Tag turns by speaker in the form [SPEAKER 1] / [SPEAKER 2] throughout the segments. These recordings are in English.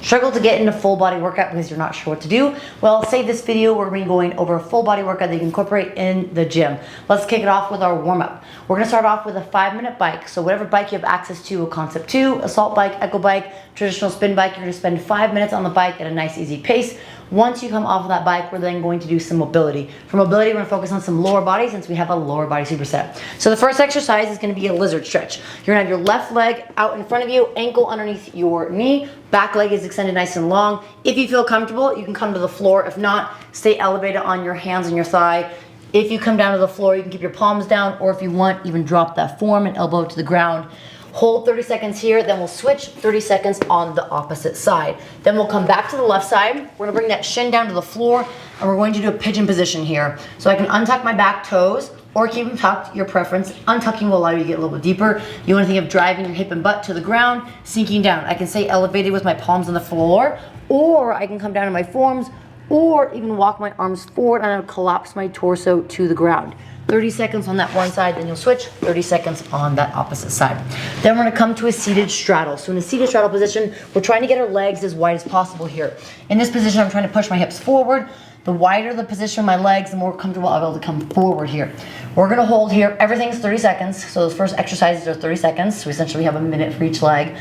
[SPEAKER 1] Struggle to get into full body workout because you're not sure what to do? Well, save this video. We're going to be going over a full body workout that you can incorporate in the gym. Let's kick it off with our warm up. We're going to start off with a 5-minute bike. So whatever bike you have access to, a Concept 2, assault bike, echo bike, traditional spin bike, you're going to spend 5 minutes on the bike at a nice easy pace. Once you come off of that bike, we're then going to do some mobility. For mobility, we're going to focus on some lower body since we have a lower body superset. So the first exercise is going to be a lizard stretch. You're going to have your left leg out in front of you, ankle underneath your knee, back leg is extended nice and long. If you feel comfortable, you can come to the floor. If not, stay elevated on your hands and your thigh. If you come down to the floor, you can keep your palms down, or if you want, even drop that form and elbow to the ground. Hold 30 seconds here, then we'll switch 30 seconds on the opposite side. Then we'll come back to the left side. We're gonna bring that shin down to the floor, and we're going to do a pigeon position here. So I can untuck my back toes, or keep them tucked, your preference. Untucking will allow you to get a little bit deeper. You wanna think of driving your hip and butt to the ground, sinking down. I can stay elevated with my palms on the floor, or I can come down to my forearms, or even walk my arms forward and I'll collapse my torso to the ground. 30 seconds on that one side, then you'll switch, 30 seconds on that opposite side. Then we're gonna come to a seated straddle. So in a seated straddle position, we're trying to get our legs as wide as possible here. In this position, I'm trying to push my hips forward. The wider the position of my legs, the more comfortable I'll be able to come forward here. We're gonna hold here, everything's 30 seconds. So those first exercises are 30 seconds. So essentially we have a minute for each leg.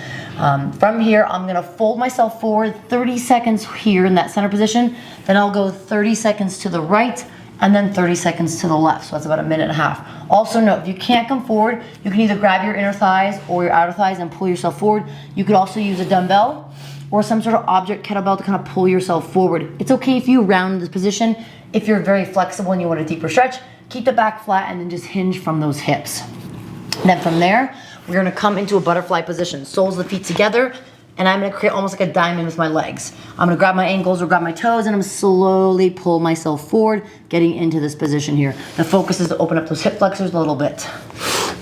[SPEAKER 1] From here, I'm gonna fold myself forward 30 seconds here in that center position. Then I'll go 30 seconds to the right, and then 30 seconds to the left, so that's about a minute and a half. Also note, if you can't come forward, you can either grab your inner thighs or your outer thighs and pull yourself forward. You could also use a dumbbell or some sort of object, kettlebell, to kind of pull yourself forward. It's okay if you round this position. If you're very flexible and you want a deeper stretch, keep the back flat and then just hinge from those hips. And then from there, we're gonna come into a butterfly position. Soles of the feet together, and I'm gonna create almost like a diamond with my legs. I'm gonna grab my ankles or grab my toes, and I'm slowly pull myself forward, getting into this position here. The focus is to open up those hip flexors a little bit.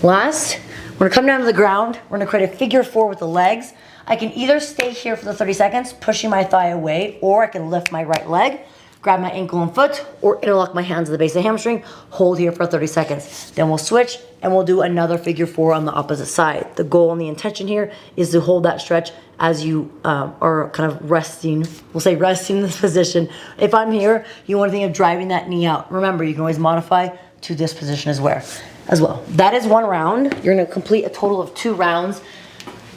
[SPEAKER 1] Last, we're gonna come down to the ground. We're gonna create a figure 4 with the legs. I can either stay here for the 30 seconds, pushing my thigh away, or I can lift my right leg, grab my ankle and foot, or interlock my hands at the base of the hamstring, hold here for 30 seconds. Then we'll switch, and we'll do another figure 4 on the opposite side. The goal and the intention here is to hold that stretch as you are kind of resting, we'll say resting in this position. If I'm here, you want to think of driving that knee out. Remember, you can always modify to this position as well. That is one round. You're gonna complete a total of 2 rounds.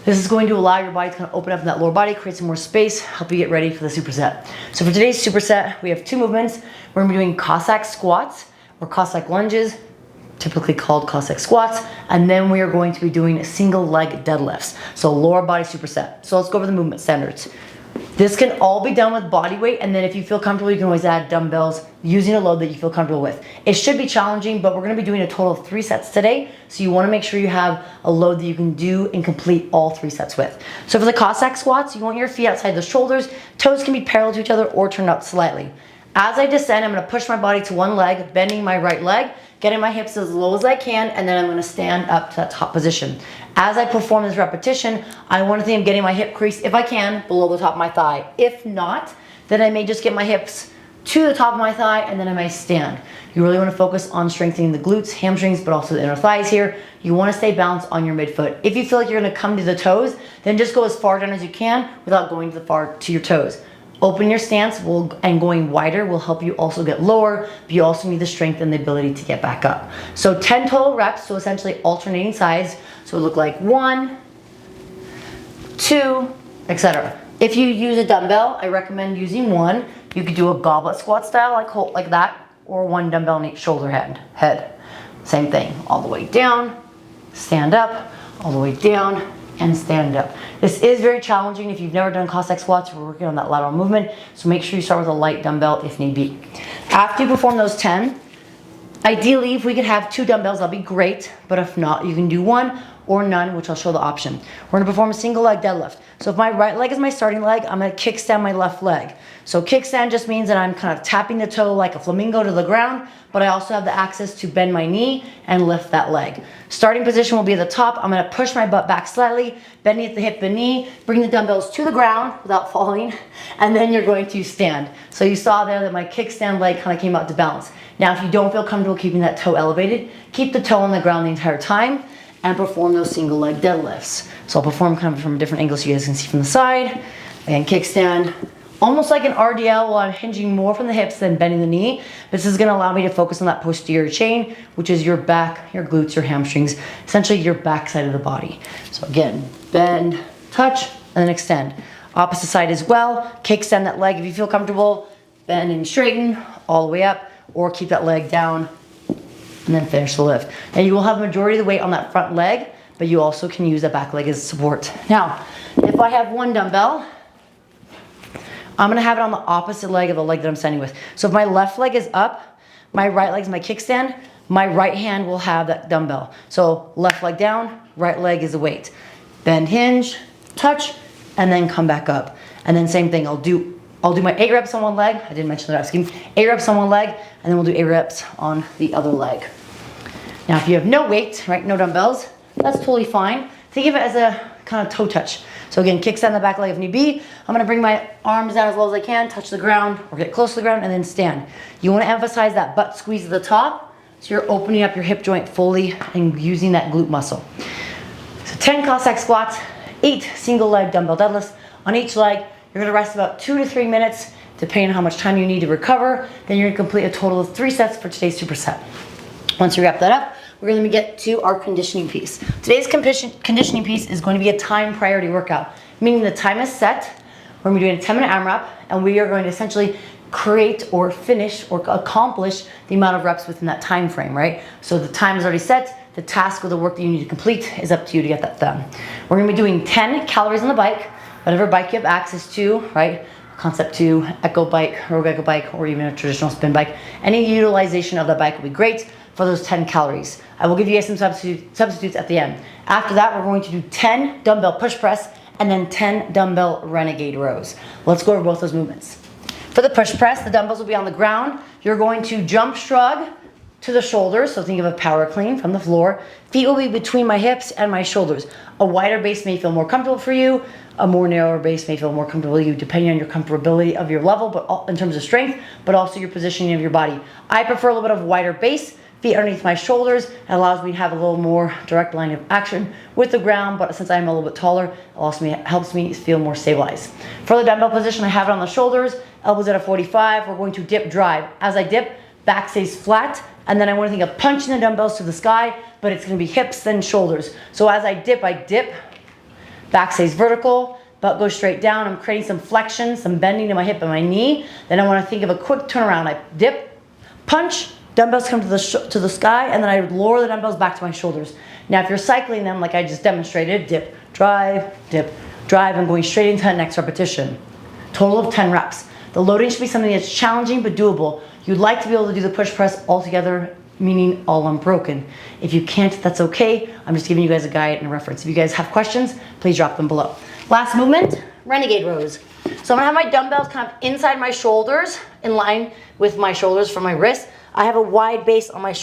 [SPEAKER 1] This is going to allow your body to kind of open up in that lower body, create some more space, help you get ready for the superset. So for today's superset, we have 2 movements. We're gonna be doing Cossack squats or Cossack lunges, typically called Cossack squats, and then we are going to be doing single leg deadlifts, so lower body superset. So let's go over the movement standards. This can all be done with body weight, and then if you feel comfortable, you can always add dumbbells using a load that you feel comfortable with. It should be challenging, but we're gonna be doing a total of 3 sets today, so you wanna make sure you have a load that you can do and complete all 3 sets with. So for the Cossack squats, you want your feet outside the shoulders, toes can be parallel to each other or turned out slightly. As I descend, I'm gonna push my body to one leg, bending my right leg, getting my hips as low as I can, and then I'm gonna stand up to that top position. As I perform this repetition, I wanna think of getting my hip crease, if I can, below the top of my thigh. If not, then I may just get my hips to the top of my thigh, and then I may stand. You really wanna focus on strengthening the glutes, hamstrings, but also the inner thighs here. You wanna stay balanced on your midfoot. If you feel like you're gonna come to the toes, then just go as far down as you can without going to your toes. Open your stance and going wider will help you also get lower, but you also need the strength and the ability to get back up. So 10 total reps, so essentially alternating sides. So it look like 1, 2, etc. If you use a dumbbell, I recommend using 1. You could do a goblet squat style like that, or 1 dumbbell on each shoulder head. Same thing, all the way down, stand up, all the way down, and stand up. This is very challenging if you've never done Cossack squats. We're working on that lateral movement, so make sure you start with a light dumbbell if need be. After you perform those 10, ideally if we could have 2 dumbbells, that'd be great, but if not, you can do 1 or none, which I'll show the option. We're gonna perform a single leg deadlift. So if my right leg is my starting leg, I'm gonna kickstand my left leg. So kickstand just means that I'm kind of tapping the toe like a flamingo to the ground, but I also have the access to bend my knee and lift that leg. Starting position will be at the top. I'm gonna push my butt back slightly, bending at the hip and knee, bring the dumbbells to the ground without falling, and then you're going to stand. So you saw there that my kickstand leg kind of came out to balance. Now if you don't feel comfortable keeping that toe elevated, keep the toe on the ground the entire time and perform those single leg deadlifts. So I'll perform kind of from different angles so you guys can see from the side. And kickstand, almost like an RDL while I'm hinging more from the hips than bending the knee. This is gonna allow me to focus on that posterior chain, which is your back, your glutes, your hamstrings, essentially your back side of the body. So again, bend, touch, and then extend. Opposite side as well, kickstand that leg if you feel comfortable, bend and straighten all the way up, or keep that leg down and then finish the lift. And you will have a majority of the weight on that front leg, but you also can use that back leg as support. Now, if I have one dumbbell, I'm gonna have it on the opposite leg of the leg that I'm standing with. So if my left leg is up, my right leg is my kickstand, my right hand will have that dumbbell. So left leg down, right leg is the weight. Bend, hinge, touch, and then come back up. And then same thing, I'll do my 8 reps on one leg. I didn't mention the rep scheme. 8 reps on one leg, and then we'll do 8 reps on the other leg. Now, if you have no weight, right, no dumbbells, that's totally fine. Think of it as a kind of toe touch. So again, kickstand the back leg if need be. I'm gonna bring my arms down as low as I can, touch the ground, or get close to the ground, and then stand. You wanna emphasize that butt squeeze at the top, so you're opening up your hip joint fully and using that glute muscle. So 10 Cossack squats, 8 single leg dumbbell deadlifts. On each leg, you're gonna rest about 2 to 3 minutes, depending on how much time you need to recover. Then you're gonna complete a total of 3 sets for today's superset. Once you wrap that up, we're gonna get to our conditioning piece. Today's conditioning piece is going to be a time priority workout, meaning the time is set. We're gonna be doing a 10-minute AMRAP, and we are going to essentially create or finish or accomplish the amount of reps within that time frame, right? So the time is already set. The task or the work that you need to complete is up to you to get that done. We're gonna be doing 10 calories on the bike, whatever bike you have access to, right? Concept 2, Echo bike, Rogue Echo bike, or even a traditional spin bike. Any utilization of the bike will be great for those 10 calories. I will give you guys some substitutes at the end. After that, we're going to do 10 dumbbell push press and then 10 dumbbell renegade rows. Let's go over both those movements. For the push press, the dumbbells will be on the ground. You're going to jump shrug to the shoulders, so think of a power clean from the floor. Feet will be between my hips and my shoulders. A wider base may feel more comfortable for you. A more narrower base may feel more comfortable for you, depending on your comfortability of your level, but in terms of strength, but also your positioning of your body. I prefer a little bit of wider base, feet underneath my shoulders. It allows me to have a little more direct line of action with the ground, but since I'm a little bit taller, it also helps me feel more stabilized. For the dumbbell position, I have it on the shoulders, elbows at a 45. We're going to dip drive. As I dip, back stays flat, and then I want to think of punching the dumbbells to the sky, but it's going to be hips then shoulders. So as I dip, back stays vertical, butt goes straight down. I'm creating some flexion, some bending to my hip and my knee. Then I want to think of a quick turnaround. I dip, punch, dumbbells come to the sky, and then I lower the dumbbells back to my shoulders. Now if you're cycling them like I just demonstrated, dip, drive, and going straight into that next repetition. Total of 10 reps. The loading should be something that's challenging but doable. You'd like to be able to do the push press all together, meaning all unbroken. If you can't, that's okay. I'm just giving you guys a guide and a reference. If you guys have questions, please drop them below. Last movement, renegade rows. So I'm gonna have my dumbbells kind of inside my shoulders, in line with my shoulders for my wrist. I have a wide base on my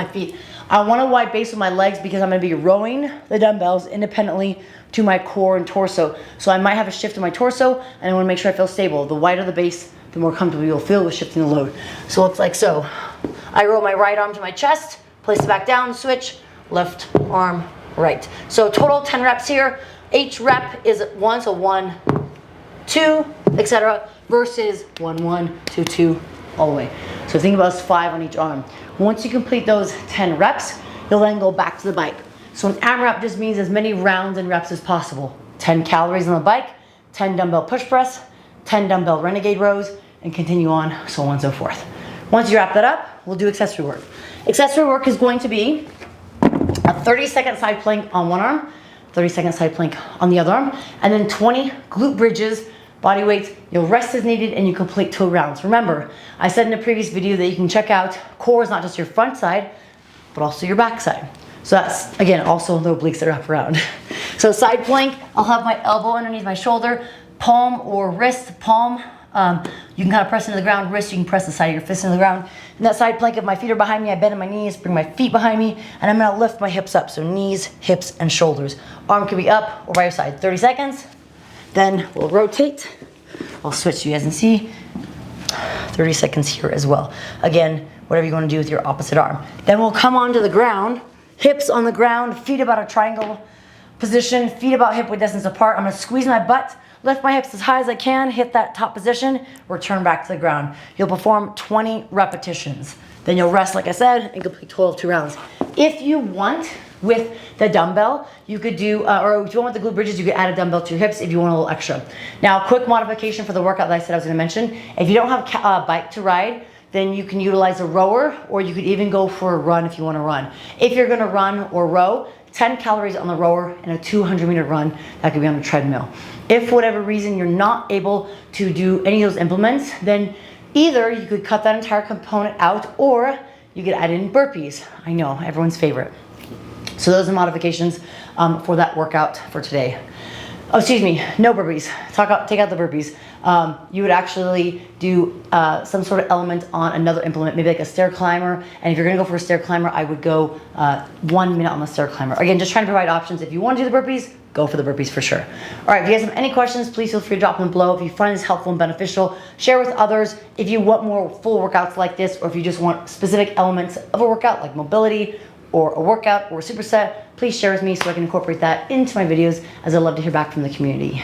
[SPEAKER 1] feet. I want a wide base with my legs because I'm gonna be rowing the dumbbells independently to my core and torso. So I might have a shift in my torso, and I wanna make sure I feel stable. The wider the base, the more comfortable you'll feel with shifting the load. So it's like so. I roll my right arm to my chest, place it back down, switch, left arm, right. So total 10 reps here. Each rep is 1, so 1, 2, etc. versus 1, 1, 2, 2, all the way. So think about 5 on each arm. Once you complete those 10 reps, you'll then go back to the bike. So an AMRAP just means as many rounds and reps as possible. 10 calories on the bike, 10 dumbbell push press, 10 dumbbell renegade rows, and continue on, so on and so forth. Once you wrap that up, we'll do accessory work. Accessory work is going to be a 30-second side plank on one arm, 30-second side plank on the other arm, and then 20 glute bridges, body weights. You'll rest as needed and you complete 2 rounds. Remember, I said in a previous video that you can check out core is not just your front side, but also your back side. So that's, again, also the obliques that wrap around. So side plank, I'll have my elbow underneath my shoulder, palm or wrist, palm. You can kind of press into the ground, wrist, you can press the side of your fist into the ground. In that side plank, if my feet are behind me, I bend in my knees, bring my feet behind me, and I'm gonna lift my hips up. So knees, hips, and shoulders. Arm can be up or by your side. 30 seconds. Then we'll rotate. I'll switch so you guys can see. 30 seconds here as well. Again, whatever you want to do with your opposite arm. Then we'll come onto the ground, hips on the ground, feet about a triangle position, feet about hip width distance apart. I'm gonna squeeze my butt, lift my hips as high as I can, hit that top position, return back to the ground. You'll perform 20 repetitions. Then you'll rest, like I said, and complete total of 2 rounds. If you want, with the dumbbell, you could do, or if you want the glute bridges, you could add a dumbbell to your hips if you want a little extra. Now, quick modification for the workout that I said I was gonna mention. If you don't have a bike to ride, then you can utilize a rower, or you could even go for a run if you wanna run. If you're gonna run or row, 10 calories on the rower and a 200-meter run, that could be on a treadmill. If for whatever reason you're not able to do any of those implements, then either you could cut that entire component out, or you could add in burpees. I know, everyone's favorite. So those are modifications for that workout for today. Oh, excuse me, no burpees. Take out the burpees. You would actually do some sort of element on another implement, maybe like a stair climber. And if you're gonna go for a stair climber, I would go 1 minute on the stair climber. Again, just trying to provide options. If you wanna do the burpees, go for the burpees for sure. All right, if you guys have any questions, please feel free to drop them below. If you find this helpful and beneficial, share with others. If you want more full workouts like this, or if you just want specific elements of a workout like mobility, or a workout or a superset, please share with me so I can incorporate that into my videos, as I love to hear back from the community.